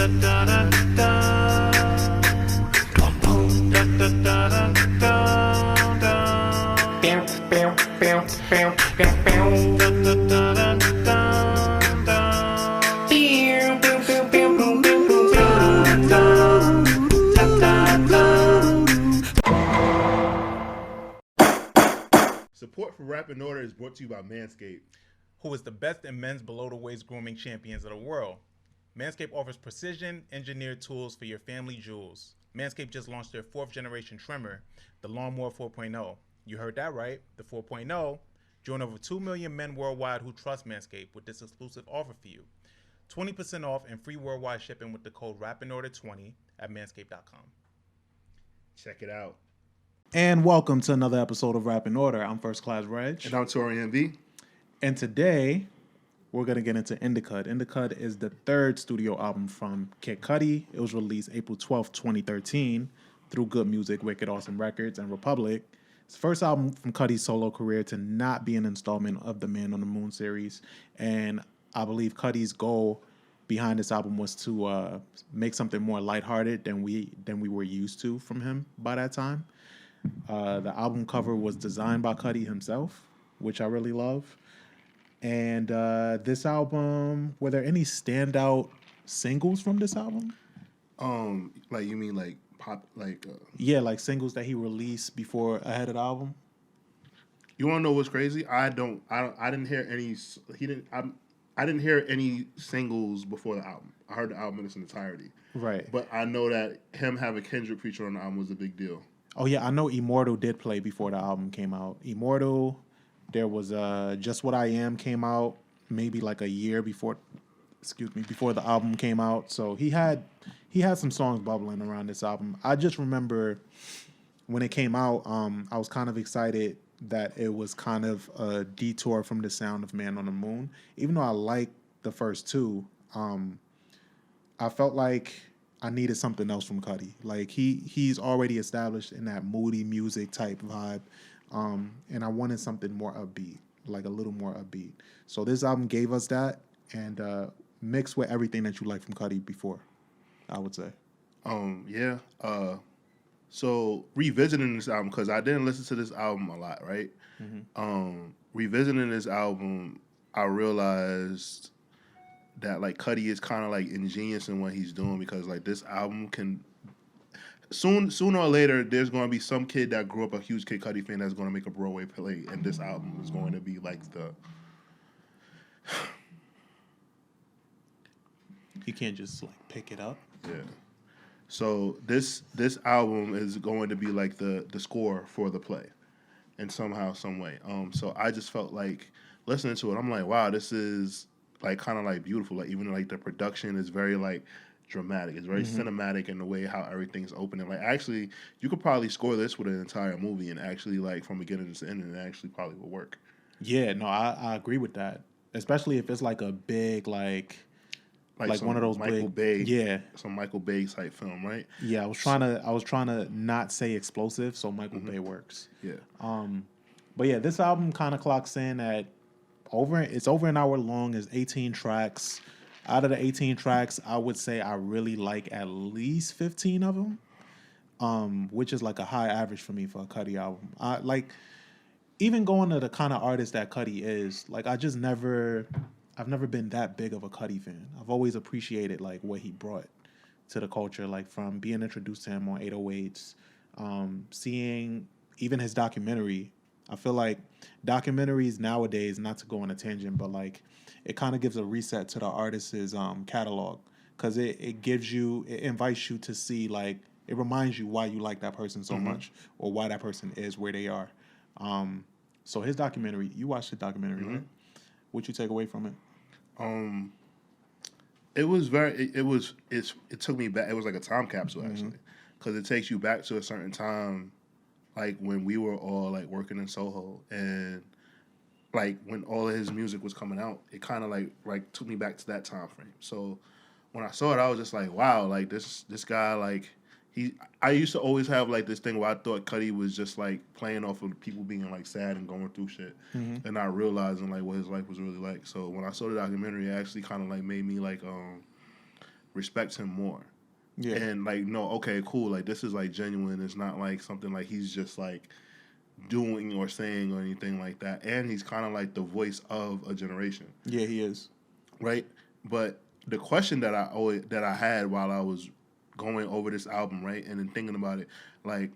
Support for Rap in Order is brought to you by Manscaped, who is the best in men's below-the-waist grooming champions of the world. Manscaped offers precision-engineered tools for your family jewels. Manscaped just launched their 4th-generation trimmer, the Lawnmower 4.0. You heard that right, the 4.0. Join over 2 million men worldwide who trust Manscaped with this exclusive offer for you. 20% off and free worldwide shipping with the code RAPINORDER20 at manscaped.com. Check it out. And welcome to another episode of Rap in Order. I'm First Class Regg. And I'm Taurian B. And today, we're going to get into Indicud. Indicud is the 3rd studio album from Kid Cudi. It was released April 12th, 2013 through Good Music, Wicked Awesome Records, and Republic. It's the first album from Cudi's solo career to not be an installment of the Man on the Moon series. And I believe Cudi's goal behind this album was to make something more lighthearted than we were used to from him by that time. The album cover was designed by Cudi himself, which I really love. And this album, were there any standout singles from this album? Like you mean like pop, like yeah, like singles that he released before ahead of the album. You want to know what's crazy? I didn't hear any. I didn't hear any singles before the album. I heard the album in its entirety. Right. But I know that him having Kendrick feature on the album was a big deal. Oh, yeah, I know Immortal did play before the album came out. Immortal, there was Just What I Am came out maybe like a year before the album came out. So he had some songs bubbling around this album. I just remember when it came out, I was kind of excited that it was kind of a detour from the sound of Man on the Moon. Even though I liked the first two, I felt like I needed something else from Cudi. Like he's already established in that moody music type vibe, and I wanted something more upbeat, like a little more upbeat. So this album gave us that, and mixed with everything that you liked from Cudi before, I would say. Yeah. So revisiting this album, because I didn't listen to this album a lot, right? Mm-hmm. Revisiting this album, I realized that like Cudi is kind of like ingenious in what he's doing, because like this album can sooner or later there's going to be some kid that grew up a huge Kid Cudi fan that's going to make a Broadway play, and this album is going to be like the. You can't just like pick it up. Yeah. So this album is going to be like the score for the play, in somehow, some way. So I just felt like listening to it, I'm like, wow, this is like kind of like beautiful. Like even like the production is very like dramatic. It's very cinematic in the way how everything's opening. Like actually, you could probably score this with an entire movie, and actually like from beginning to end, and it actually probably will work. Yeah, no, I agree with that. Especially if it's like a big like one of those Michael big, Bay, yeah, some Michael Bay type film, right? Yeah, I was trying to not say explosive, so Michael Bay works. Yeah. But yeah, this album kind of clocks in at over an hour long. It's 18 tracks. Out of the 18 tracks, I would say I really like at least 15 of them, which is like a high average for me for a Cudi album. I like even going to the kind of artist that Cudi is. Like I've never been that big of a Cudi fan. I've always appreciated like what he brought to the culture, like from being introduced to him on 808s, seeing even his documentary. I feel like documentaries nowadays, not to go on a tangent, but like it kind of gives a reset to the artist's catalog, because it invites you to see, like, it reminds you why you like that person so much, or why that person is where they are. So his documentary, you watched the documentary, right? What'd you take away from it? It took me back. It was like a time capsule actually, because it takes you back to a certain time, like when we were all like working in Soho, and like when all of his music was coming out, it kind of like took me back to that time frame. So when I saw it, I was just like, wow, like this guy, like I used to always have like this thing where I thought Cudi was just like playing off of people being like sad and going through shit, and not realizing like what his life was really like. So when I saw the documentary, it actually kind of like made me like respects him more. Yeah. And like, no, okay, cool. Like this is like genuine. It's not like something like he's just like doing or saying or anything like that. And he's kind of like the voice of a generation. Yeah, he is. Right? But the question that I had while I was going over this album, right, and then thinking about it, like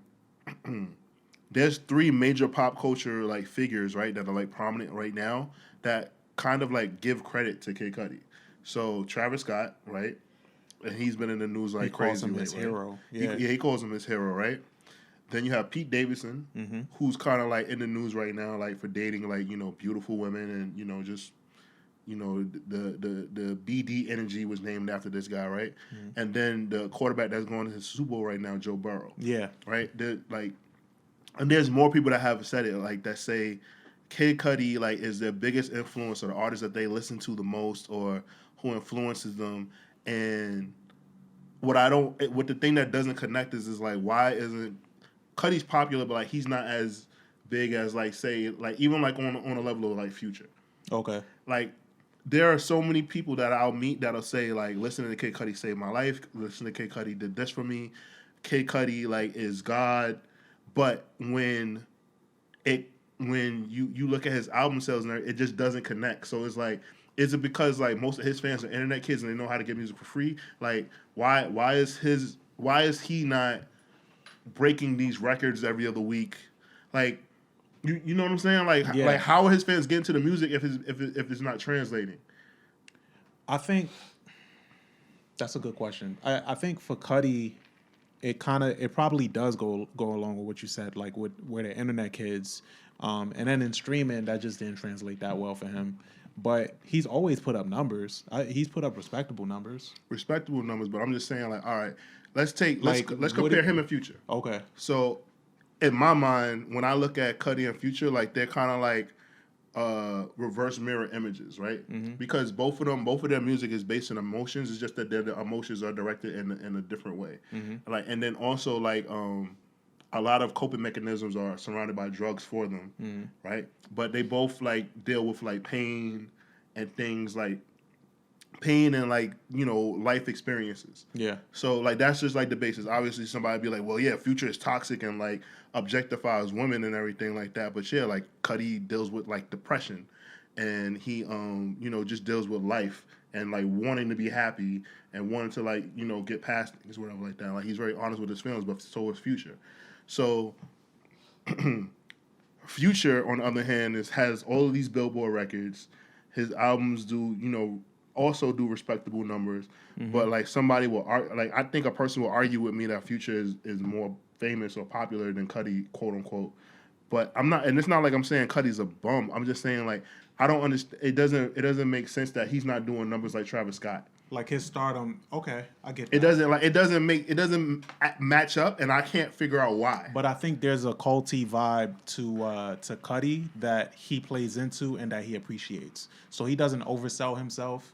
there's three major pop culture like figures, right, that are like prominent right now that kind of like give credit to Kid Cudi. So Travis Scott, right? And he's been in the news like crazy. He calls him his hero. Yeah. He calls him his hero, right? Then you have Pete Davidson, who's kind of like in the news right now, like for dating like, you know, beautiful women and, you know, just, you know, the BD energy was named after this guy, right? And then the quarterback that's going to the Super Bowl right now, Joe Burrow. Yeah. Right? Like, and there's more people that have said it, like that say Kid Cudi like is their biggest influence or the artist that they listen to the most or who influences them. And what the thing that doesn't connect is like, why isn't Cudi's popular, but like he's not as big as like say like even like on a level of like Future. Okay. Like there are so many people that I'll meet that'll say like, listening to Kid Cudi saved my life. Listening to Kid Cudi did this for me. Kid Cudi like is God. But when you look at his album sales and it just doesn't connect. So it's like, is it because like most of his fans are internet kids and they know how to get music for free? Like why is he not breaking these records every other week? Like you know what I'm saying? Like like how are his fans getting to the music if it's not translating? I think that's a good question. I think for Cudi, it probably does go along with what you said, like with where the internet kids, and then in streaming that just didn't translate that well for him. But he's always put up numbers. He's put up respectable numbers. Respectable numbers, but I'm just saying, like, all right, let's compare him and Future. Okay. So, in my mind, when I look at Cudi and Future, like they're kind of like reverse mirror images, right? Because both of their music is based on emotions. It's just that their emotions are directed in a different way. Like, and then also like a lot of coping mechanisms are surrounded by drugs for them, right? But they both like deal with like pain and things like pain and like, you know, life experiences. Yeah. So like that's just like the basis. Obviously somebody be like, well, yeah, Future is toxic and like objectifies women and everything like that. But yeah, like Cudi deals with like depression and he you know, just deals with life and like wanting to be happy and wanting to like, you know, get past things, whatever like that. Like he's very honest with his feelings, but so is Future. So Future, on the other hand, has all of these Billboard records. His albums do, you know, also do respectable numbers. But like somebody will like I think a person will argue with me that Future is more famous or popular than Cudi, quote unquote. But I'm not, and it's not like I'm saying Cudi's a bum. I'm just saying like I don't understand. It doesn't make sense that he's not doing numbers like Travis Scott. Like his stardom, okay, I get that. It doesn't match up, and I can't figure out why. But I think there's a culty vibe to Cudi that he plays into and that he appreciates. So he doesn't oversell himself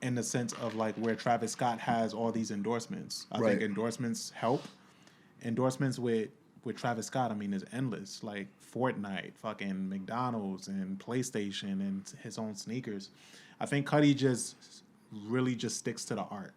in the sense of like where Travis Scott has all these endorsements. I think endorsements help. Endorsements with Travis Scott, I mean, is endless. Like Fortnite, fucking McDonald's, and PlayStation, and his own sneakers. I think Cudi really just sticks to the art.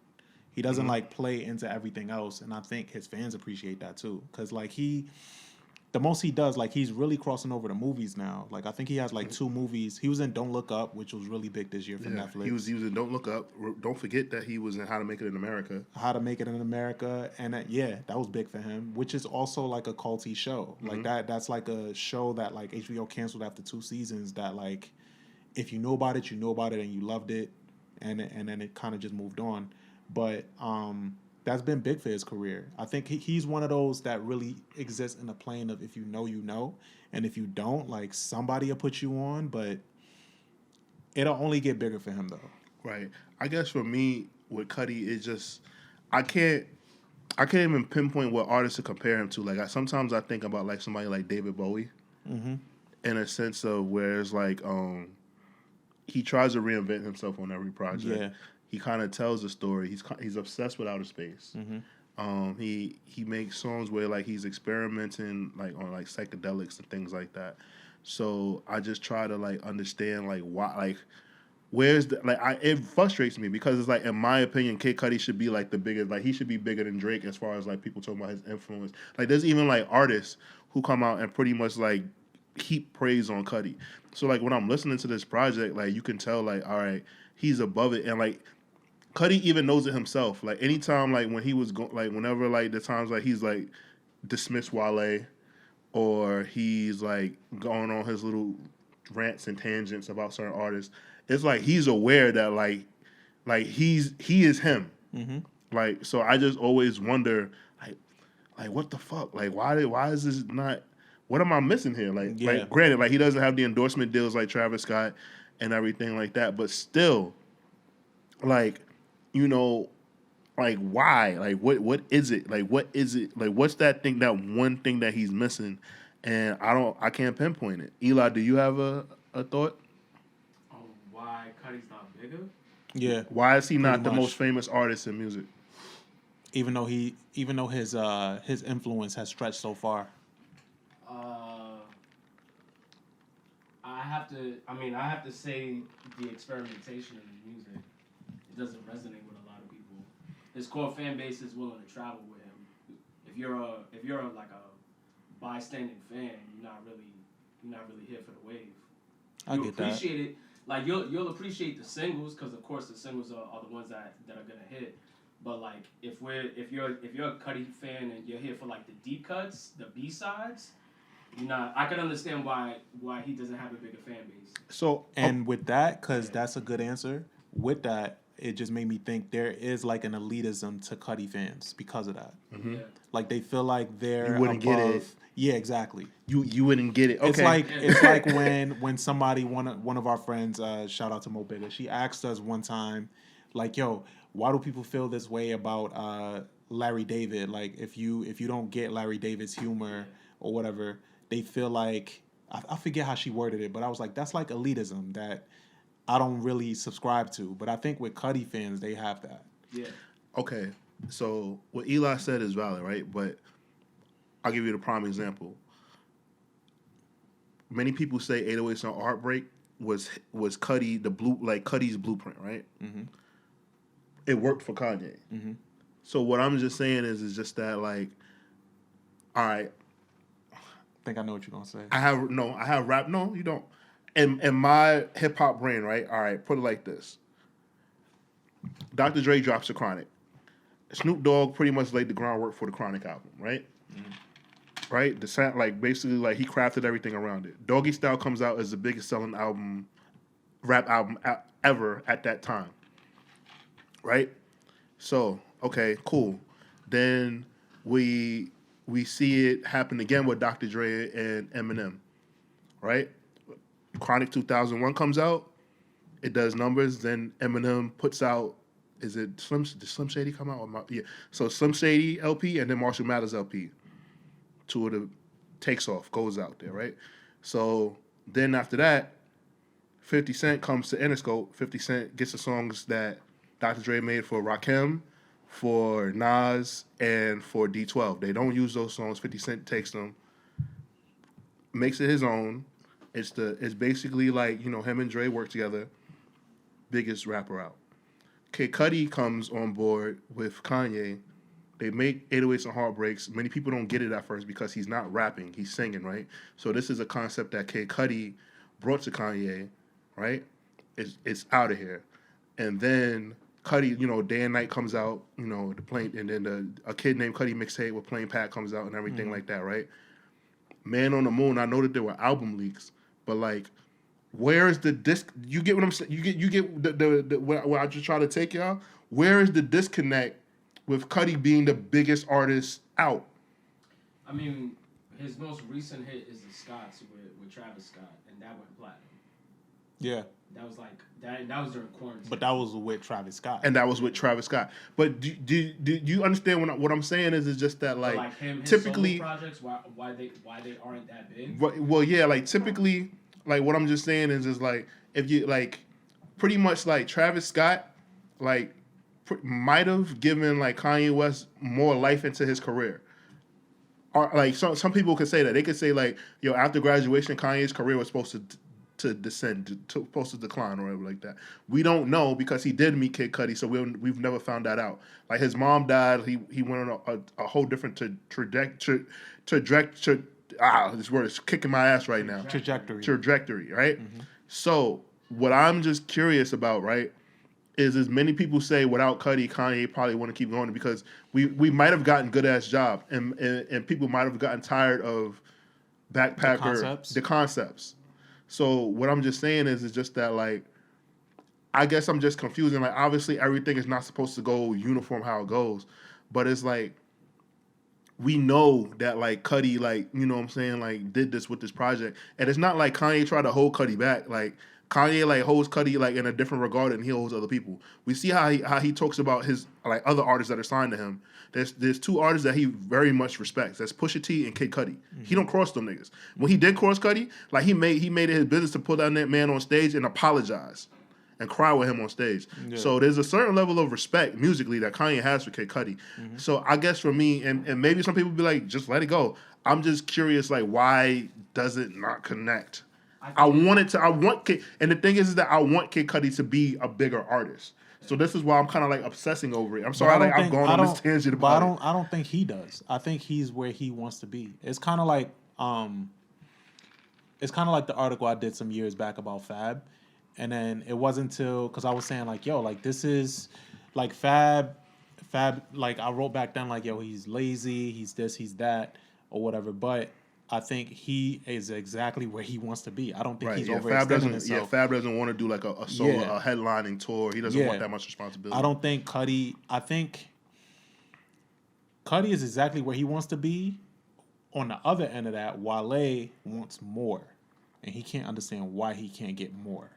He doesn't like play into everything else, and I think his fans appreciate that too. Cause like the most he does, like he's really crossing over to movies now. Like I think he has like 2 movies. He was in Don't Look Up, which was really big this year for Netflix. He was in Don't Look Up. Don't forget that he was in How to Make It in America. How to Make It in America, and that was big for him. Which is also like a culty show. Like that's like a show that like HBO canceled after 2 seasons. That like if you know about it, and you loved it. And then it kind of just moved on. But that's been big for his career. I think he's one of those that really exists in the plane of if you know, you know. And if you don't, like somebody will put you on. But it'll only get bigger for him, though. Right. I guess for me, with Cudi, it's just, I can't even pinpoint what artist to compare him to. Like sometimes I think about like somebody like David Bowie. In a sense of where it's like, he tries to reinvent himself on every project. Yeah. He kind of tells a story. He's obsessed with outer space. He makes songs where like he's experimenting like on like psychedelics and things like that. So I just try to like understand like why, like where's the it frustrates me because it's like in my opinion, Kid Cudi should be like the biggest, like he should be bigger than Drake as far as like people talking about his influence. Like there's even like artists who come out and pretty much like heap praise on Cudi. So like when I'm listening to this project, like you can tell like all right, he's above it, and like Cudi even knows it himself. Like anytime like when he was like whenever like the times like he's like dismissed Wale or he's like going on his little rants and tangents about certain artists, it's like he's aware that like he is him. Mm-hmm. Like so, I just always wonder like what the fuck? Like why is this not? What am I missing here? Like granted, like he doesn't have the endorsement deals like Travis Scott and everything like that, but still, like you know. Like why? Like what is it? Like what is it? Like what's that thing? That one thing that he's missing, and I can't pinpoint it. Eli, do you have a thought? Why Cudi's not bigger? Yeah. Why is he not the most famous artist in music? Even though his influence has stretched so far. I have to say the experimentation in the music. It doesn't resonate with a lot of people. His core fan base is willing to travel with him. If you're like a bystanding fan, you're not really here for the wave. You'll appreciate it. Like you'll appreciate the singles because of course the singles are the ones that are gonna hit. But like if you're a Cudi fan and you're here for like the deep cuts, the B-sides, you're not. I can understand why he doesn't have a bigger fan base. So with that, because that's a good answer. With that, it just made me think there is like an elitism to Cudi fans because of that. Mm-hmm. Yeah. Like they feel like they're you wouldn't above. Get it. Yeah, exactly. You wouldn't get it. Okay. It's like when somebody one of our friends, shout out to Mo Bigger, she asked us one time, like, yo, why do people feel this way about Larry David? Like if you don't get Larry David's humor or whatever, they feel like I forget how she worded it, but I was like, that's like elitism that I don't really subscribe to, but I think with Cudi fans, they have that. Yeah. Okay, so what Eli said is valid, right? But I'll give you the prime example. Many people say 808s on Heartbreak was Cudi Cudi's blueprint, right? Mm-hmm. It worked for Kanye. Mm-hmm. So what I'm just saying is just that like, all right. I think I know what you're gonna say. I have rap. No, you don't. In my hip hop brain, right? All right, put it like this. Dr. Dre drops the Chronic. Snoop Dogg pretty much laid the groundwork for the Chronic album, right? Mm-hmm. Right? The sound, like basically, like he crafted everything around it. Doggy Style comes out as the biggest selling rap album ever at that time, right? So okay, cool. Then we see it happen again with Dr. Dre and Eminem, right? Chronic 2001 comes out, it does numbers. Then Eminem puts out, is it did Slim Shady come out? Yeah. So Slim Shady LP and then Marshall Mathers LP. Two of the takes off, goes out there, right? So then after that, 50 Cent comes to Interscope. 50 Cent gets the songs that Dr. Dre made for Rakim, for Nas, and for D12. They don't use those songs. 50 Cent takes them, makes it his own. It's basically like, you know, him and Dre work together. Biggest rapper out. Kid Cudi comes on board with Kanye. They make 808s and Heartbreaks. Many people don't get it at first because he's not rapping. He's singing, right? So this is a concept that Kid Cudi brought to Kanye, right? It's out of here. And then Cudi, you know, Day and Night comes out, you know, and then a Kid Named Cudi mixtape with Plain Pat comes out and everything like that, right? Man on the Moon, I know that there were album leaks, but like, where is the disc? You get what I'm saying? You get the what I just try to take y'all. Where is the disconnect with Cudi being the biggest artist out? I mean, his most recent hit is the Scots with Travis Scott, and that went platinum. Yeah. That was like that was during quarantine. But that was with Travis Scott. And that was with Travis Scott. But do you understand what I'm saying is just that like his typically solo projects why they aren't that big? Well, yeah, like typically like what I'm just saying is like if you like pretty much like Travis Scott like might have given like Kanye West more life into his career. Or like some people could say that. They could say like, yo, after graduation Kanye's career was supposed to descend, supposed to decline or whatever like that. We don't know because he did meet Kid Cudi, so we've never found that out. Like his mom died, he went on a whole different trajectory. This word is kicking my ass right now. Trajectory, right? Mm-hmm. So what I'm just curious about, right, is as many people say without Cudi, Kanye probably want to keep going because we might have gotten good ass job and people might have gotten tired of Backpacker the concepts. So what I'm just saying is just that like I guess I'm just confusing. Like obviously everything is not supposed to go uniform how it goes, but it's like we know that like Cudi, like, you know what I'm saying, like did this with this project. And it's not like Kanye tried to hold Cudi back. Like Kanye like holds Cudi like in a different regard than he holds other people. We see how he talks about his like other artists that are signed to him. There's two artists that he very much respects. That's Pusha T and Kid Cudi. Mm-hmm. He don't cross them niggas. When he did cross Cudi, like he made it his business to put that man on stage and apologize and cry with him on stage. Yeah. So there's a certain level of respect musically that Kanye has for Kid Cudi. Mm-hmm. So I guess for me, and maybe some people be like, just let it go. I'm just curious, like, why does it not connect? I want Kid, and the thing is that I want Kid Cudi to be a bigger artist. So this is why I'm kind of like obsessing over it. I'm sorry, like I've gone on this tangent about it. I don't think he does. I think he's where he wants to be. It's kind of like the article I did some years back about Fab. And then it wasn't until, because I was saying like, yo, like this is like Fab, like I wrote back then like, yo, he's lazy, he's this, he's that, or whatever. But I think he is exactly where he wants to be. I don't think he's overextending himself. Yeah, Fab doesn't want to do like a solo, a headlining tour. He doesn't want that much responsibility. I don't think Cudi, I think Cudi is exactly where he wants to be. On the other end of that, Wale wants more. And he can't understand why he can't get more.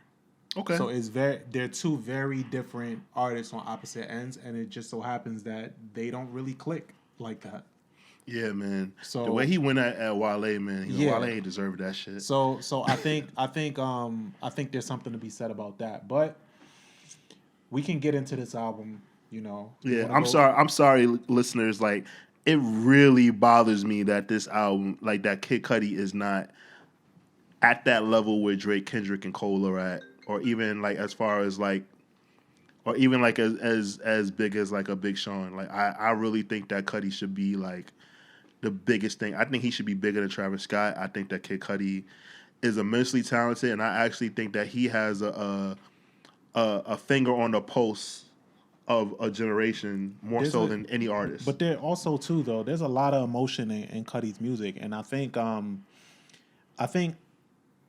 Okay. So they're two very different artists on opposite ends, and it just so happens that they don't really click like that. Yeah, man. So the way he went at Wale, man, Wale ain't deserved that shit. So I think there's something to be said about that. But we can get into this album, you know. Yeah, I'm sorry, listeners. Like, it really bothers me that this album, like that Kid Cudi is not at that level where Drake, Kendrick, and Cole are at. Or even like as far as like, or even like as big as like a Big Sean. Like I really think that Cudi should be like the biggest thing. I think he should be bigger than Travis Scott. I think that Kid Cudi is immensely talented, and I actually think that he has a finger on the pulse of a generation more so than any artist. But there also too though, there's a lot of emotion in Cudi's music, and I think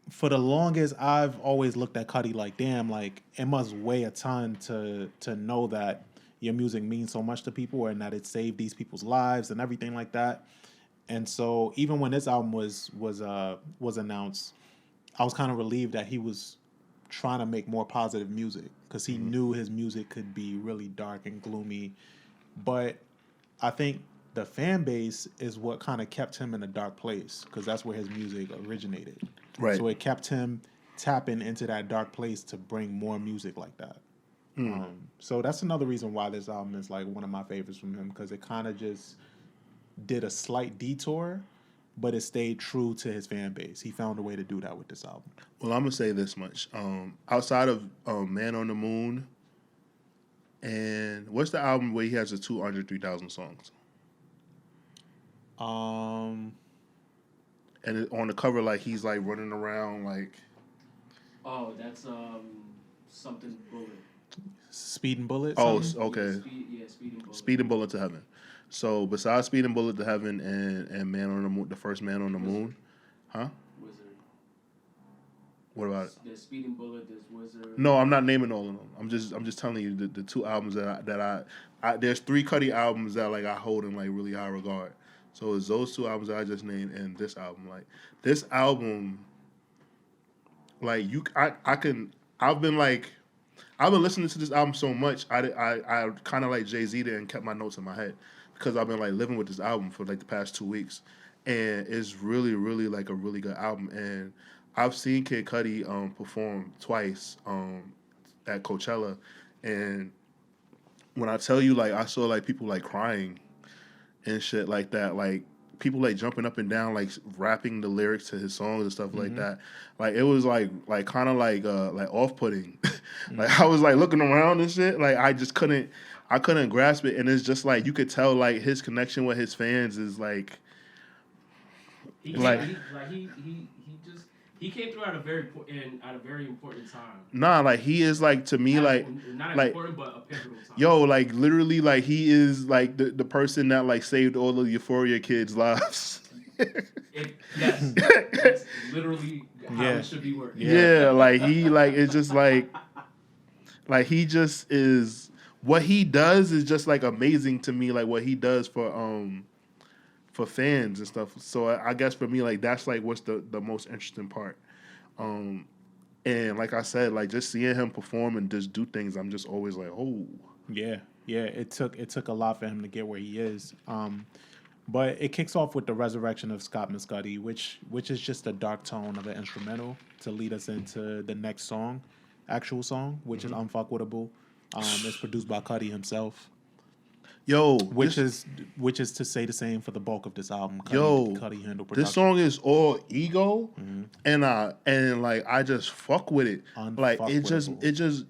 for the longest, I've always looked at Cudi like, damn, like it must weigh a ton to know that your music means so much to people and that it saved these people's lives and everything like that. And so even when this album was announced, I was kind of relieved that he was trying to make more positive music because he knew his music could be really dark and gloomy. But I think the fan base is what kind of kept him in a dark place because that's where his music originated. Right. So it kept him tapping into that dark place to bring more music like that. So that's another reason why this album is like one of my favorites from him because it kind of just did a slight detour, but it stayed true to his fan base. He found a way to do that with this album. Well, I'm gonna say this much: outside of Man on the Moon, and what's the album where he has the 203,000 songs? And on the cover, like he's like running around, like. Oh, that's something Bullet. Speeding Bullet. Oh, okay. Speeding Bullet. Speeding Bullet to Heaven. So besides Speeding Bullet to Heaven and Man on the Moon, the first Man on the Moon, huh? Wizard. What about it? There's Speeding Bullet. There's Wizard. No, I'm not naming all of them. I'm just telling you the two albums that I there's 3 Cudi albums that like I hold in like really high regard. So it's those 2 albums that I just named and this album. Like this album, like I've been listening to this album so much. I kind of like Jay-Z there and kept my notes in my head because I've been like living with this album for like the past 2 weeks, and it's really really like a really good album. And I've seen Kid Cudi perform twice at Coachella, and when I tell you like I saw like people like crying and shit like that, like people like jumping up and down, like rapping the lyrics to his songs and stuff like that. Like it was like kind of like off putting. Like I was like looking around and shit. Like I couldn't grasp it, and it's just like you could tell like his connection with his fans is like. He came through at a very important time. Nah, like he is like to me like important but a pivotal time. Yo, like literally like he is like the person that like saved all the Euphoria kids' lives. Yes. That's literally how it should be working. Yeah, like he like it's just like he just is what he does is just like amazing to me, like what he does for fans and stuff. So I guess for me, like that's like what's the most interesting part. And like I said, like just seeing him perform and just do things, I'm just always like, oh. Yeah. It took a lot for him to get where he is. But it kicks off with the resurrection of Scott Muscudi, which is just a dark tone of an instrumental to lead us into the next song, actual song, which is Unfuckwittable. It's produced by Cudi himself. Yo, which is to say the same for the bulk of this album. Cudi handled production. This song is all ego, and like I just fuck with it. Like it just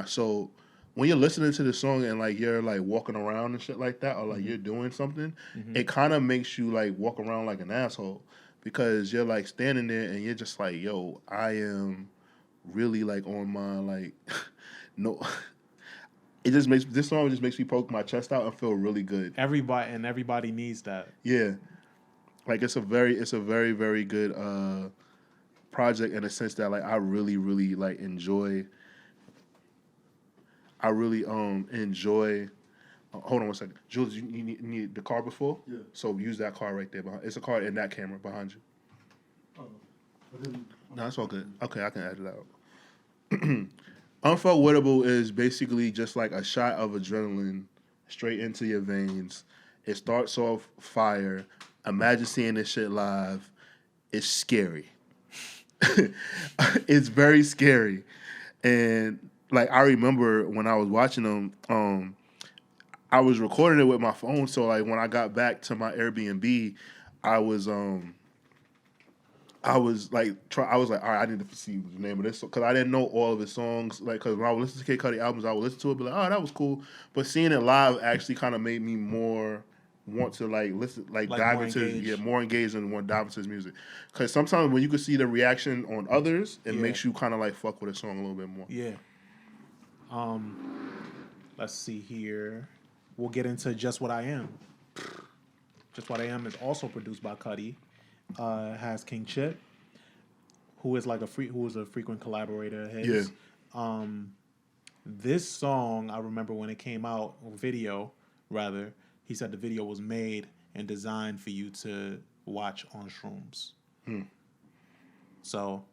So when you're listening to the song and like you're like walking around and shit like that, or like you're doing something, it kind of makes you like walk around like an asshole because you're like standing there and you're just like, yo, I am really like on my like no. This song just makes me poke my chest out and feel really good. Everybody needs that. Yeah, like it's a very very good project in a sense that like I really like enjoy. I really enjoy. Hold on one second, Jules. You need the card before? Yeah. So use that card right there. It's a card in that camera behind you. Oh. No, it's all good. Okay, I can add it out. Unfuckwittable is basically just like a shot of adrenaline straight into your veins. It starts off fire. Imagine seeing this shit live. It's scary. It's very scary. And like I remember when I was watching them, I was recording it with my phone. So like when I got back to my Airbnb, I was like, all right, I need to see the name of this because I didn't know all of his songs. Like, because when I would listen to Kid Cudi albums, I would listen to it, be like, oh, that was cool. But seeing it live actually kind of made me more want to like listen, like dive into more engaged and want to dive into his music. Because sometimes when you can see the reaction on others, it makes you kind of like fuck with a song a little bit more. Yeah. Let's see here. We'll get into Just What I Am. Just What I Am is also produced by Cudi. Has King Chip, who is a frequent collaborator of his. Yeah. This song, I remember when it came out, or video rather, he said the video was made and designed for you to watch on shrooms. So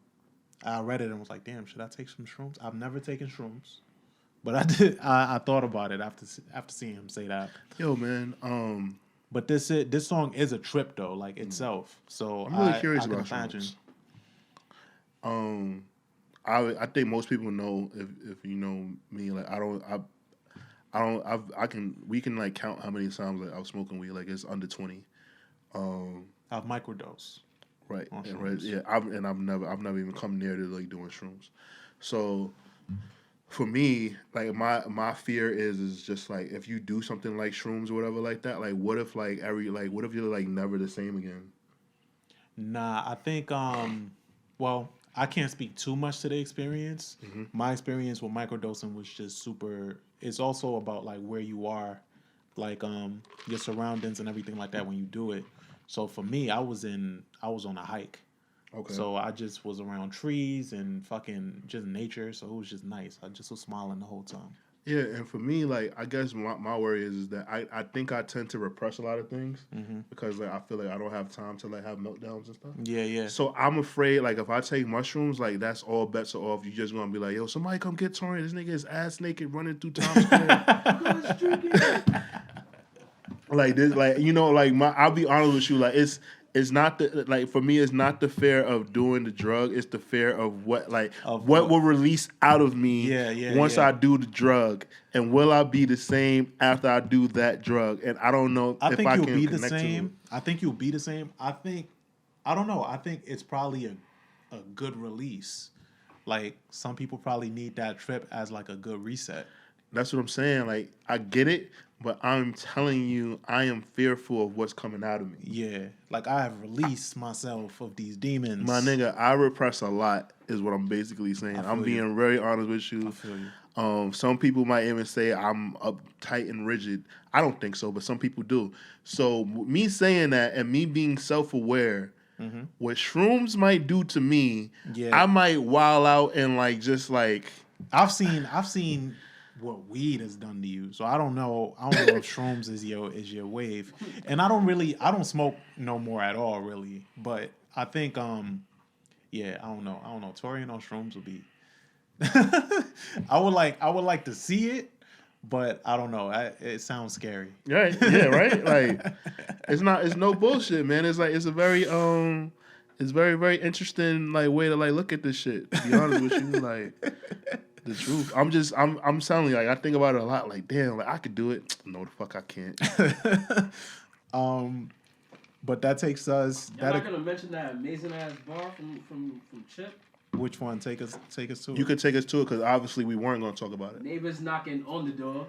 I read it and was like, damn, should I take some shrooms? I've never taken shrooms, but I did. I thought about it after seeing him say that. Yo, man. But this song is a trip though, like itself. So I'm really curious I can about imagine. Shrooms. I think most people know if you know me, like we can like count how many times like I was smoking weed, like it's under 20. I've microdose. Right. Yeah. I've never even come near to like doing shrooms. So for me, like my fear is just like if you do something like shrooms or whatever like that, like what if what if you're like never the same again? Nah, I think well, I can't speak too much to the experience. Mm-hmm. My experience with microdosing was just super. It's also about like where you are, like your surroundings and everything like that when you do it. So for me, I was on a hike. Okay. So I just was around trees and fucking just nature. So it was just nice. I just was smiling the whole time. Yeah, and for me, like I guess my worry is that I think I tend to repress a lot of things because like I feel like I don't have time to like have meltdowns and stuff. Yeah. So I'm afraid like if I take mushrooms, like that's all bets are off. You just gonna be like, yo, somebody come get Taurian. This nigga is ass naked running through Times Square. Like this, like you know, like I'll be honest with you, like it's not the like for me. It's not the fear of doing the drug. It's the fear of what Of what what? will release out of me once I do the drug, and will I be the same after I do that drug? And I don't know I if think I you'll can be the connect to it. same. I think you'll be the same. I don't know. I think it's probably a good release. Like some people probably need that trip as like a good reset. That's what I'm saying. Like I get it, but I'm telling you, I am fearful of what's coming out of me. Yeah, like I have released myself of these demons. My nigga, I repress a lot, is what I'm basically saying. I'm being very honest with you. I feel you. Some people might even say I'm uptight and rigid. I don't think so, but some people do. So me saying that and me being self-aware, what shrooms might do to me, Yeah. I might wild out and like just like I've seen what weed has done to you. So I don't know if shrooms is your wave. And I don't smoke no more at all really. But I think I don't know. Taurian on shrooms would be I would like to see it, but I don't know. It sounds scary. right, yeah, right. Like it's no bullshit, man. It's like it's a very it's very very interesting like way to like look at this shit. To be honest with you, like the truth. I'm telling you, like I think about it a lot. Like damn, like I could do it. No, the fuck I can't. But that takes us. You're not gonna mention that amazing ass bar from Chip. Which one? Take us to it. You could take us to it because obviously we weren't gonna talk about it. Neighbors knocking on the door.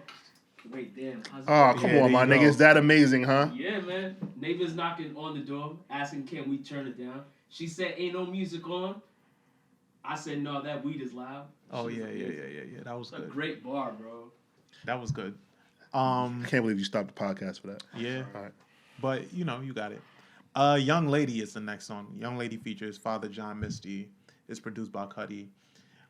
Wait, damn. Oh, come on, my nigga. Is that amazing, huh? Yeah, man. Neighbors knocking on the door, asking can we turn it down. She said ain't no music on. I said no, that weed is loud. Oh yeah. That was It's a good. great bar, bro. That was good. I can't believe you stopped the podcast for that. Yeah. All right. But you got it. Young Lady is the next song. Young Lady features Father John Misty. It's produced by Cudi.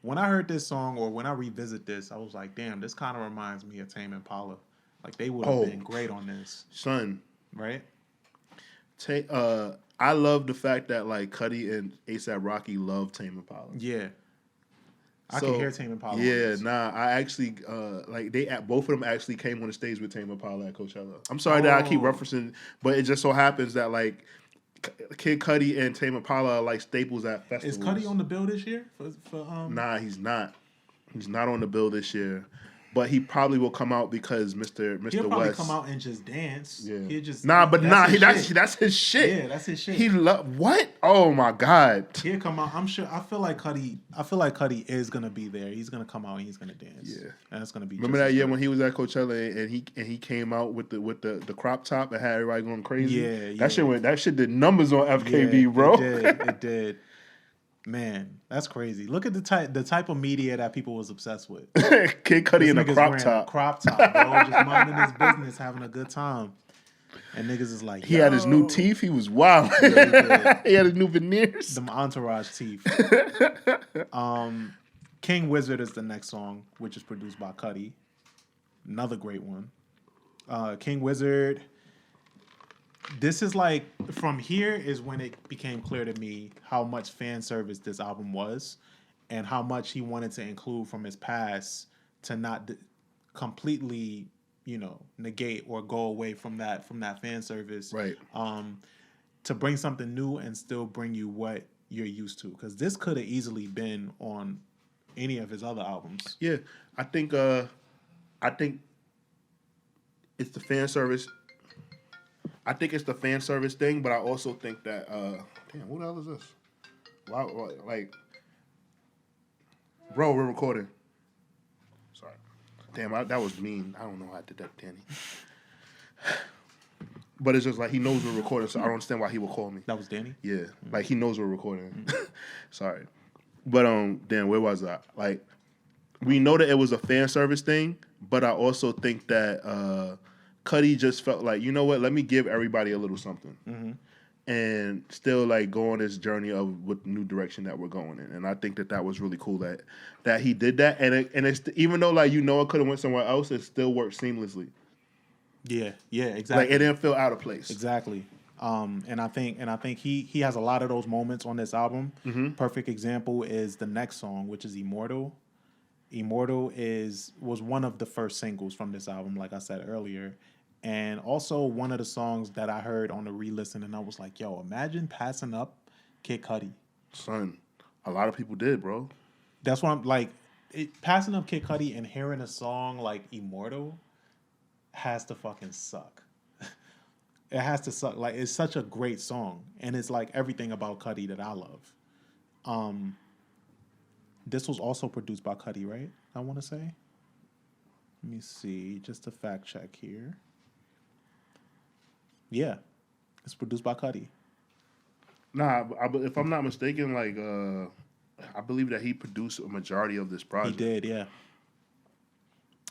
When I heard this song, or when I revisit this, I was like, damn, this kind of reminds me of Tame Impala. Like they would have been great on this, Son. right? I love the fact that like Cudi and A$AP Rocky love Tame Impala. Yeah. I can hear Tame Impala. Yeah, nah. I actually like both of them actually came on the stage with Tame Impala at Coachella. I'm sorry that I keep referencing, but it just so happens that like Kid Cudi and Tame Impala are like staples at festivals. Is Cudi on the bill this year? Nah, he's not. He's not on the bill this year. But he probably will come out because Mr. He'll probably West come out and just dance. Yeah. He'll just that's his shit. Yeah, that's his shit. He what? Oh my God. He'll come out. I'm sure. I feel like Cudi is gonna be there. He's gonna come out and he's gonna dance. Yeah, and it's gonna be. Remember that year when he was at Coachella and he came out with the crop top and had everybody going crazy. Yeah. That shit did numbers on FKB, bro. It did. Man, that's crazy. Look at the type of media that people was obsessed with. Kid Cudi in a crop top. Crop top, bro. Just minding his business, having a good time. And niggas is like, he had his new teeth. He was wild. Yeah, he had his new veneers. Them entourage teeth. King Wizard is the next song, which is produced by Cudi. Another great one. King Wizard. This is like, from here is when it became clear to me how much fan service this album was and how much he wanted to include from his past to not completely, negate or go away from that fan service. Right. To bring something new and still bring you what you're used to. Because this could have easily been on any of his other albums. Yeah. I think it's the fan service. I think it's the fan service thing, but I also think that damn, what the hell is this? Wow, like, bro, we're recording. Sorry, damn, that was mean. I don't know how I did that, Danny. But it's just like he knows we're recording, so I don't understand why he would call me. That was Danny? Yeah, like he knows we're recording. Sorry, but damn, where was I? Like, we know that it was a fan service thing, but I also think that Cudi just felt like, you know what? Let me give everybody a little something, and still like go on this journey of what the new direction that we're going in. And I think that was really cool that he did that. And it's even though like it could have went somewhere else, it still worked seamlessly. Yeah, exactly. Like it didn't feel out of place. Exactly. And I think he has a lot of those moments on this album. Perfect example is the next song, which is Immortal. Immortal was one of the first singles from this album, like I said earlier. And also one of the songs that I heard on the re-listen, and I was like, yo, imagine passing up Kid Cudi. Son, a lot of people did, bro. That's why I'm like, passing up Kid Cudi and hearing a song like Immortal has to fucking suck. It has to suck. Like, it's such a great song, and it's like everything about Cudi that I love. This was also produced by Cudi, right? I want to say. Let me see, just a fact check here. Yeah, it's produced by Cudi. Nah, if I'm not mistaken, like I believe that he produced a majority of this project. He did, yeah.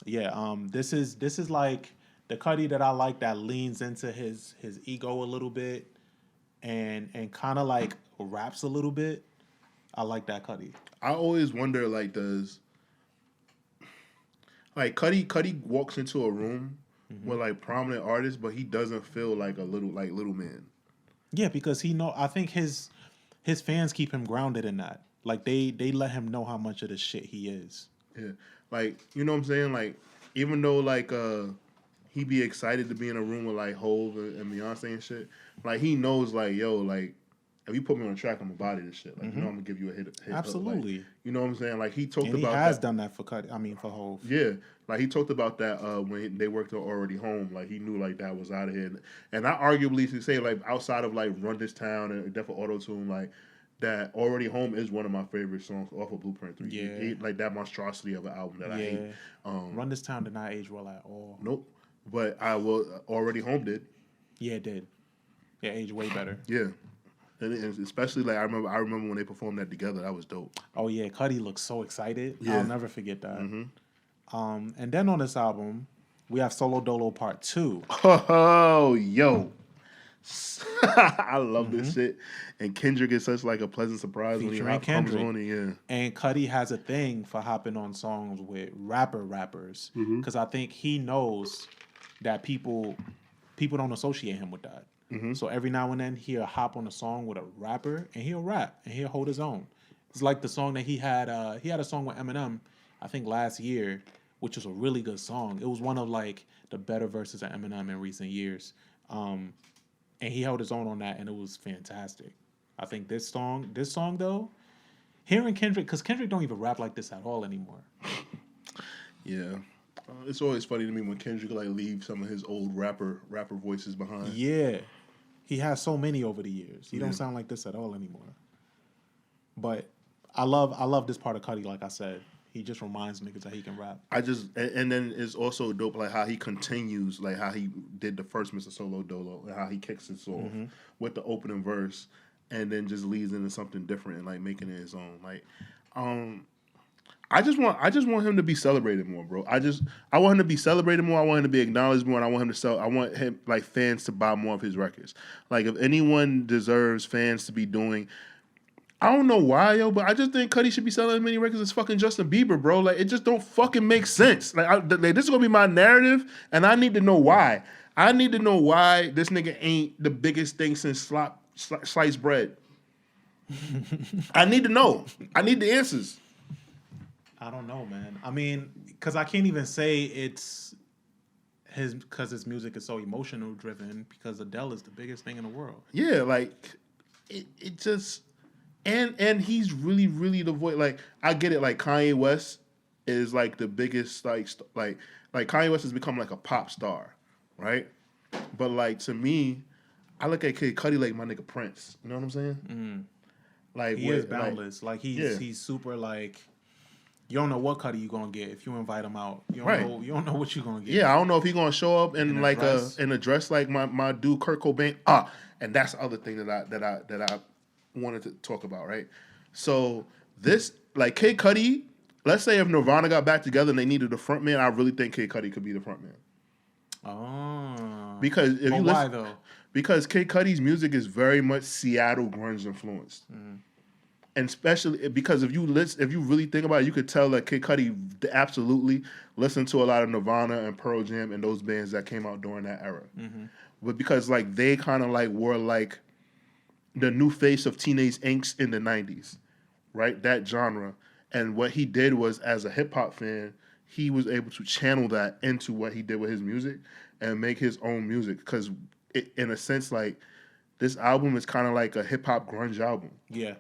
Yeah, this is like the Cudi that I like, that leans into his ego a little bit and kind of like raps a little bit. I like that Cudi. I always wonder, like, does like Cudi walks into a room with like prominent artists, but he doesn't feel like a little man. Yeah, because I think his fans keep him grounded in that. Like they let him know how much of the shit he is. Yeah, like, you know what I'm saying? Like, even though like he be excited to be in a room with like Hov and Beyonce and shit, like he knows like, yo, like, if you put me on a track, I'm gonna body this shit. Like, you know, I'm gonna give you a hit. Absolutely. Like, you know what I'm saying? Like, he talked And about he has that. done that for Cudi. I mean, for Hov. Yeah, like he talked about that when they worked on Already Home. Like, he knew like that was out of here, and I arguably should say, like, outside of like Run This Town and Def Auto Tune, like, that Already Home is one of my favorite songs off of Blueprint 3. Yeah. Like that monstrosity of an album that I hate. Run This Town did not age well at all. Nope. But I will. Already Home did. Yeah, it did. Yeah, aged way better. Yeah. And especially like I remember when they performed that together. That was dope. Oh yeah, Cudi looks so excited. Yeah. I'll never forget that. And then on this album, we have Solo Dolo Part 2. Oh, yo. I love this shit. And Kendrick is such like a pleasant surprise Featuring when he comes Kendrick. on it, yeah. And Cudi has a thing for hopping on songs with rappers. Because I think he knows that people don't associate him with that. So every now and then he'll hop on a song with a rapper and he'll rap and he'll hold his own. It's like the song that he had a song with Eminem, I think last year, which was a really good song. It was one of like the better verses of Eminem in recent years. And he held his own on that, and it was fantastic. I think this song though, hearing Kendrick, because Kendrick don't even rap like this at all anymore. Yeah. It's always funny to me when Kendrick like leaves some of his old rapper voices behind. Yeah. He has so many over the years. He don't sound like this at all anymore. But I love this part of Cudi, like I said. He just reminds niggas that he can rap. And then it's also dope like how he continues, like how he did the first Mr. Solo Dolo and how he kicks it off with the opening verse and then just leads into something different and like making it his own. Like, I just want him to be celebrated more, bro. I want him to be celebrated more. I want him to be acknowledged more, and I want him like fans to buy more of his records. Like, if anyone deserves fans to be doing, I don't know why, yo, but I just think Cudi should be selling as many records as fucking Justin Bieber, bro. Like, it just don't fucking make sense. Like, this is gonna be my narrative, and I need to know why. I need to know why this nigga ain't the biggest thing since sliced bread. I need to know. I need the answers. I don't know, man. I mean, because I can't even say it's because his music is so emotional driven, because Adele is the biggest thing in the world. Yeah, like it just and he's really, really the voice. Like, I get it. Like, Kanye West is like the biggest like Kanye West has become like a pop star, right? But like, to me, I look at Kid Cudi like my nigga Prince. You know what I'm saying? Like, He is boundless. Like he's super like. You don't know what Cudi you gonna get if you invite him out. You don't know what you gonna get. Yeah, I don't know if he gonna show up in like in a dress like my dude Kurt Cobain. And that's the other thing that I wanted to talk about, right? So this, like, Kid Cudi, let's say if Nirvana got back together and they needed a front man, I really think Kid Cudi could be the front man. Oh. Because if you listen, why though? Because Kid Cudi's music is very much Seattle grunge influenced. And especially because if you really think about it, you could tell that Kid Cudi absolutely listened to a lot of Nirvana and Pearl Jam and those bands that came out during that era. But because like they kind of like were like the new face of teenage angst in the 90s, right? That genre. And what he did was, as a hip hop fan, he was able to channel that into what he did with his music and make his own music. Because in a sense, like, this album is kind of like a hip hop grunge album. Yeah.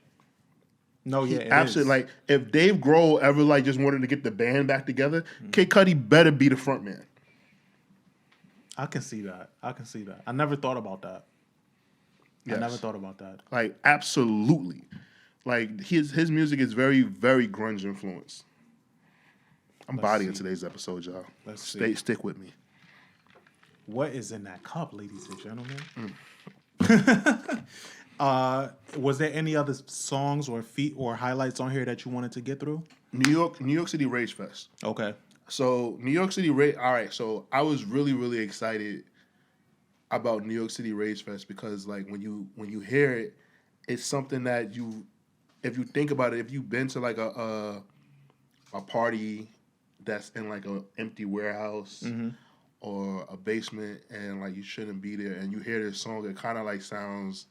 No, yeah, it Absolutely. is. Like, if Dave Grohl ever like just wanted to get the band back together, Kid Cudi better be the front man. I can see that. I never thought about that. Yes. I never thought about that. Like, absolutely. Like, his music is very, very grunge influenced. I'm bodying today's episode, y'all. Stick with me. What is in that cup, ladies and gentlemen? Was there any other songs or highlights on here that you wanted to get through? New York City Rage Fest. Okay. So New York City Rage. All right. So I was really, really excited about New York City Rage Fest because, like, when you hear it, it's something that if you think about it, if you've been to like a party that's in like an empty warehouse or a basement and like you shouldn't be there, and you hear this song, it kind of like sounds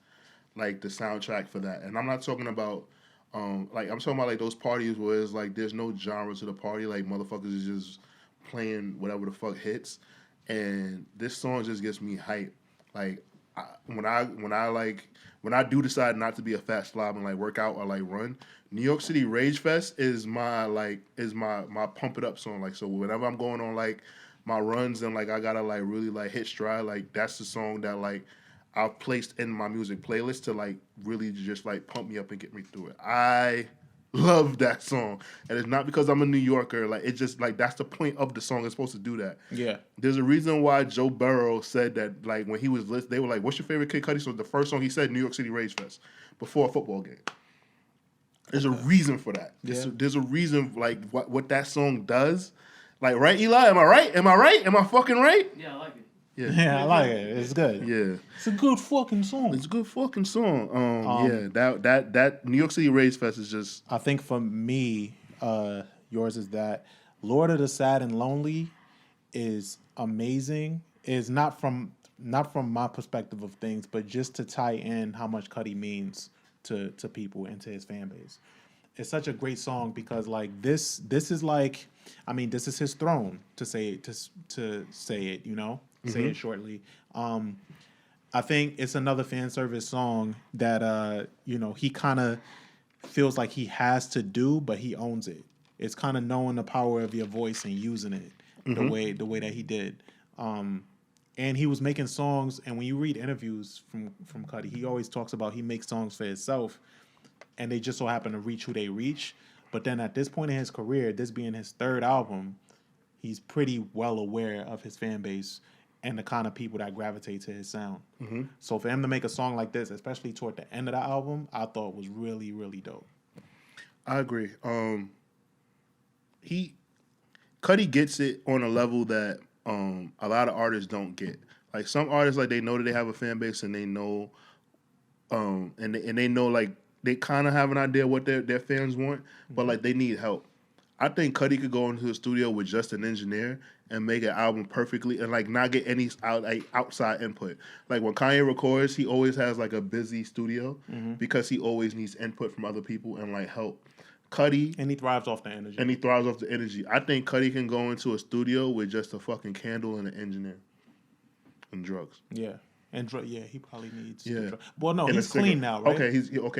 like the soundtrack for that. And I'm not talking about like, I'm talking about like those parties where it's like there's no genre to the party, like motherfuckers is just playing whatever the fuck hits, and this song just gets me hype. Like, when I do decide not to be a fat slob and like work out or like run, New York City Rage Fest is my pump it up song. Like, so whenever I'm going on like my runs and like I gotta like really like hit stride, like that's the song that like I've placed in my music playlist to like really just like pump me up and get me through it. I love that song, and it's not because I'm a New Yorker. Like, it's just like that's the point of the song. It's supposed to do that. Yeah. There's a reason why Joe Burrow said that. Like, when he was they were like, "What's your favorite Kid Cudi?" So the first song he said, "New York City Rage Fest," before a football game. There's a reason for that. Yeah. There's a reason like what that song does. Like, right, Eli? Am I right? Am I right? Am I fucking right? Yeah, I like it. Yeah, I like it. It's good. Yeah. It's a good fucking song. It's a good fucking song. Yeah, that New York City Rage Fest is just. I think for me, yours is that Lord of the Sad and Lonely is amazing. Is not from my perspective of things, but just to tie in how much Cudi means to people and to his fan base. It's such a great song because like this is like, I mean, this is his throne to say it, you know, say it shortly. I think it's another fan service song that you know, he kind of feels like he has to do, but he owns it. It's kind of knowing the power of your voice and using it the way that he did. And he was making songs, and when you read interviews from Cudi, he always talks about he makes songs for himself, and they just so happen to reach who they reach. But then at this point in his career, this being his third album, he's pretty well aware of his fan base and the kind of people that gravitate to his sound. So for him to make a song like this, especially toward the end of the album, I thought was really, really dope. I agree. Cudi gets it on a level that a lot of artists don't get. Like, some artists, like, they know that they have a fan base and they know, and they know, like, they kind of have an idea what their fans want, but like they need help. I think Cudi could go into the studio with just an engineer and make an album perfectly and like not get any outside input. Like, when Kanye records, he always has like a busy studio because he always needs input from other people and like help. Cudi, And he thrives off the energy. I think Cudi can go into a studio with just a fucking candle and an engineer and drugs. Yeah. And he probably needs. Yeah. Well, no, And he's clean now, right? Okay,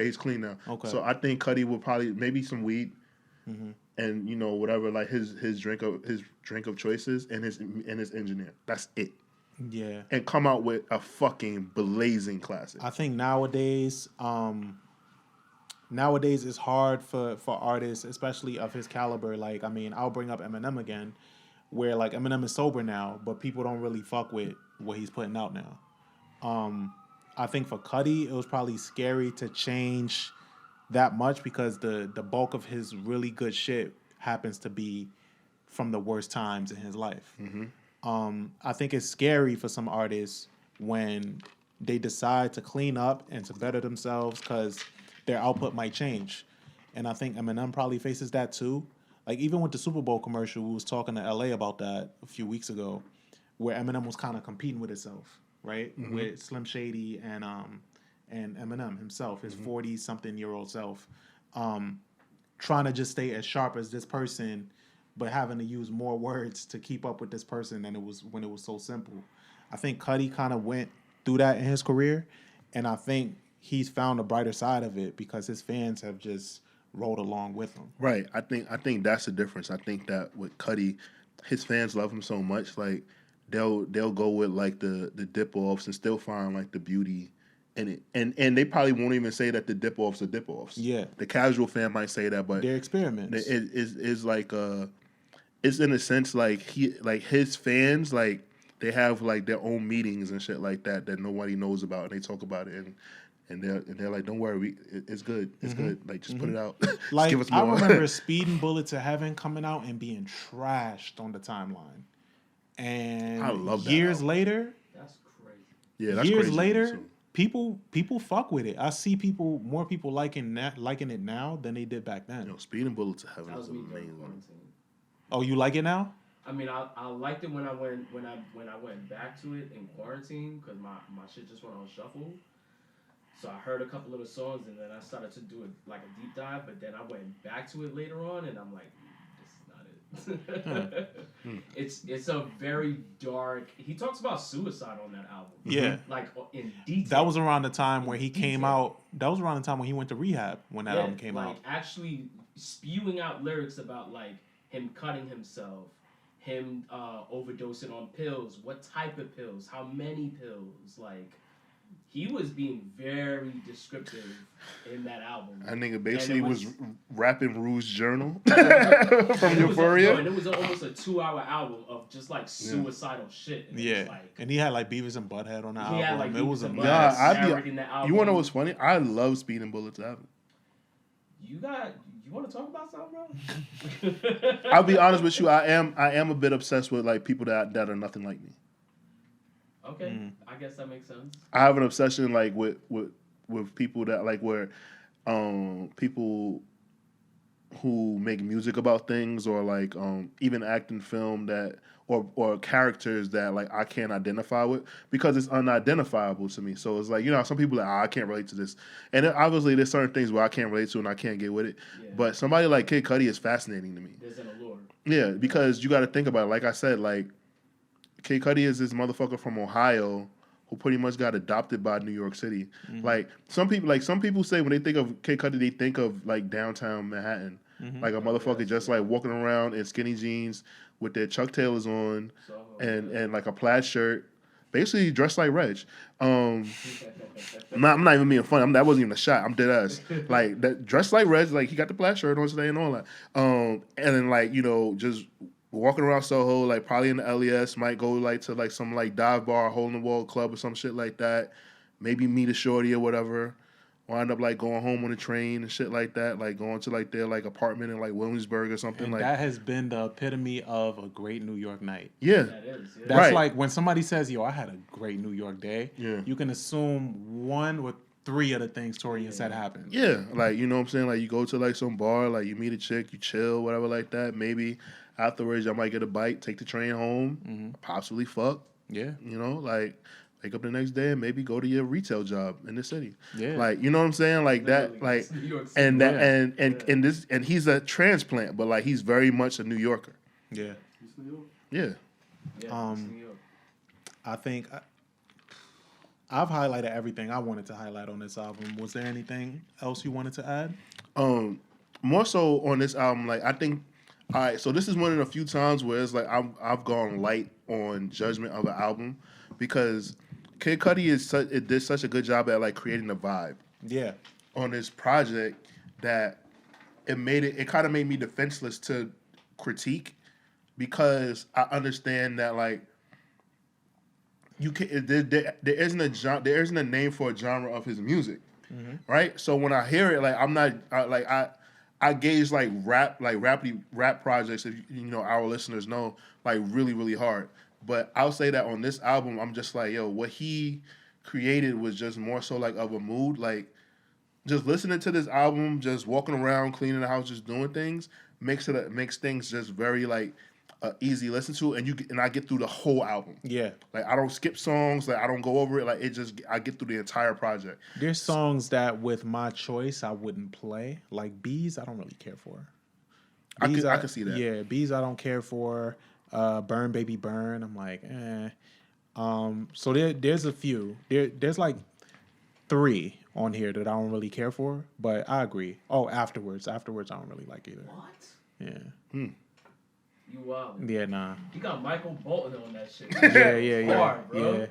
he's clean now. Okay. So I think Cudi will probably maybe some weed, and you know, whatever, like his drink of choices and his engineer. That's it. Yeah. And come out with a fucking blazing classic. I think nowadays it's hard for artists, especially of his caliber. Like, I mean, I'll bring up Eminem again, where like Eminem is sober now, but people don't really fuck with what he's putting out now. I think for Cudi, it was probably scary to change that much because the bulk of his really good shit happens to be from the worst times in his life. I think it's scary for some artists when they decide to clean up and to better themselves because their output might change. And I think Eminem probably faces that too. Like, even with the Super Bowl commercial, we was talking to LA about that a few weeks ago, where Eminem was kind of competing with himself, right? With Slim Shady and Eminem himself, his 40-something-year-old self, trying to just stay as sharp as this person but having to use more words to keep up with this person than it was when it was so simple. I think Cudi kind of went through that in his career, and I think he's found a brighter side of it because his fans have just rolled along with him. Right. I think that's the difference. I think that with Cudi, his fans love him so much, like they'll go with like the dip offs and still find like the beauty in it. And they probably won't even say that the dip offs are dip offs. Yeah. The casual fan might say that, but They're experiments. it is like it's in a sense like his fans like they have like their own meetings and shit like that nobody knows about, and they talk about it and they're like, don't worry, it's good, it's good. Like just put it out. Like give us I more. remember Speeding Bullet to Heaven coming out and being trashed on the timeline, and I love that years album. later, That's crazy. Yeah, that's years crazy later, too. people fuck with it. I see more people liking it now than they did back then. Yo, Speeding Bullet to Heaven That is was me during amazing. quarantine. Oh, you like it now? I mean, I liked it when I went back to it in quarantine because my shit just went on shuffle. So I heard a couple of the songs and then I started to do it like a deep dive. But then I went back to it later on and I'm like, this is not it. It's a very dark. He talks about suicide on that album. Yeah. Like in detail. That was around the time where he came Detail. out. That was around the time when he went to rehab when that album came like out. actually spewing out lyrics about like him cutting himself, him overdosing on pills, what type of pills, how many pills, like he was being very descriptive in that album. That nigga basically And it was rapping Rouge's journal from and Euphoria. and it was almost a 2-hour album of just like suicidal shit. And it was like, and he had like Beavis and Butthead on the album. he had like It was Beavis and a Nah, mess. I'd be- narrating the album. You wanna know what's funny? I love Speeding Bullet to Heaven. You want to talk about something, bro? I'll be honest with you. I am a bit obsessed with like people that are nothing like me. Okay, I guess that makes sense. I have an obsession like with people that like where people who make music about things or like even act in film that or characters that like I can't identify with because it's unidentifiable to me. So it's like, you know, some people are like, I can't relate to this. And then obviously there's certain things where I can't relate to and I can't get with it. Yeah. But somebody like Kid Cudi is fascinating to me. There's an allure. Yeah, because you got to think about it. Like I said, like Kid Cudi is this motherfucker from Ohio who pretty much got adopted by New York City. Like some people say when they think of Kid Cudi, they think of like downtown Manhattan, like a motherfucker just like walking around in skinny jeans with their Chuck Taylors on and like a plaid shirt, basically dressed like Regg. I'm not even being funny. That wasn't even a shot. I'm dead ass. Like that dressed like Regg, like he got the plaid shirt on today and all that. And then like, you know, just walking around Soho, like probably in the LES, might go like to like some like dive bar, hole in the wall club or some shit like that. Maybe meet a shorty or whatever. Wind up like going home on a train and shit like that, like going to like their like apartment in like Williamsburg or something. And like that has been the epitome of a great New York night. Yeah. That is. Yeah. That's Right. like when somebody says, "Yo, I had a great New York day." Yeah. You can assume one or three of the things Taurian said happened. Yeah, like, you know what I'm saying? Like, you go to, like, some bar, like, you meet a chick, you chill, whatever like that. Maybe afterwards, y'all might get a bite, take the train home, possibly fuck. Yeah. You know, like, wake up the next day and maybe go to your retail job in the city. Yeah. Like, you know what I'm saying? Like, that, Literally, like, it's New York City. and that, Yeah. and this, and he's a transplant, but, like, he's very much a New Yorker. Yeah. East New York. Yeah. Yeah, it's New York. I think I've highlighted everything I wanted to highlight on this album. Was there anything else you wanted to add? More so on this album, like, I think, all right, so this is one of the few times where it's like I've gone light on judgment of an album because Kid Cudi did such a good job at like creating a vibe Yeah. on this project that it kind of made me defenseless to critique because I understand that like you can there isn't a name for a genre of his music, right? So when I hear it, like I'm not I gauge like rap projects, if you know our listeners know, like really really hard. But I'll say that on this album, I'm just like, yo, what he created was just more so like of a mood, like just listening to this album, just walking around, cleaning the house, just doing things, makes things just very like easy listen to, and I get through the whole album. Yeah. Like I don't skip songs, like I don't go over it, like I get through the entire project. There's songs that with my choice I wouldn't play. Like Bees, I don't really care for. I can see that. Yeah, Bees I don't care for. Burn Baby Burn. I'm like, eh. So there's a few. There's like 3 on here that I don't really care for, but I agree. Oh, Afterwards I don't really like either. What? Yeah. You wild. Yeah, nah. You got Michael Bolton on that shit. Yeah. Hard, bro. Yeah.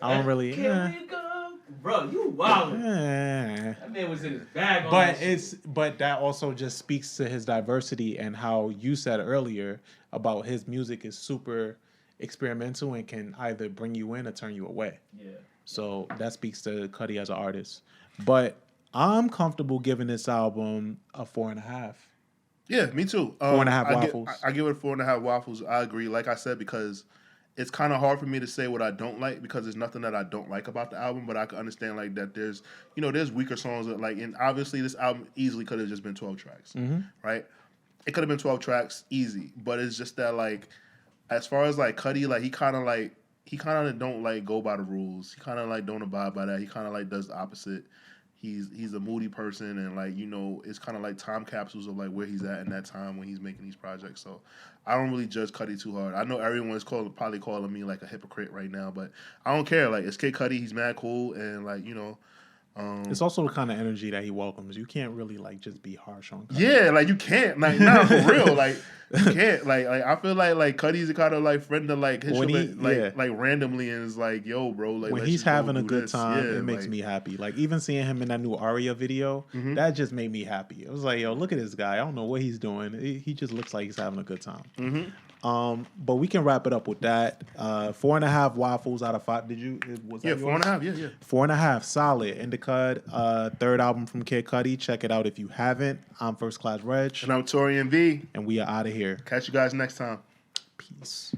I don't really. Can we go? Bro, you wild. That man was in his bag on that shit. But that also just speaks to his diversity and how you said earlier about his music is super experimental and can either bring you in or turn you away. Yeah. So that speaks to Cudi as an artist. But I'm comfortable giving this album a 4.5. Yeah, me too. 4.5 waffles. I give it 4.5 waffles. I agree. Like I said, because it's kind of hard for me to say what I don't like because there's nothing that I don't like about the album. But I can understand like that there's weaker songs that like, and obviously this album easily could have just been 12 tracks, right? It could have been 12 tracks easy, but it's just that like, as far as like Cudi, like he kind of don't like go by the rules. He kind of like don't abide by that. He kind of like does the opposite. He's a moody person, and like it's kind of like time capsules of like where he's at in that time when he's making these projects. So I don't really judge Cudi too hard. I know everyone's probably calling me like a hypocrite right now, but I don't care. Like it's Kid Cudi, he's mad cool, and like it's also the kind of energy that he welcomes. You can't really like just be harsh on Cudi. Yeah, like you can't, like not for real, like you can't, like I feel like Cudi's the kind of like friend to like hit you like randomly and is like, yo, bro, like when let's he's just go having a do good this. time, Yeah, it makes like, me happy. Like even seeing him in that new Aria video, that just made me happy. It was like, yo, look at this guy. I don't know what he's doing. He just looks like he's having a good time. But we can wrap it up with that. 4.5 waffles out of 5. Was that 4.5? Yeah. 4.5, solid. Indicud, third album from Kid Cudi. Check it out if you haven't. I'm First Class Reg, And I'm Taurian B. and we are out of here. Catch you guys next time. Peace.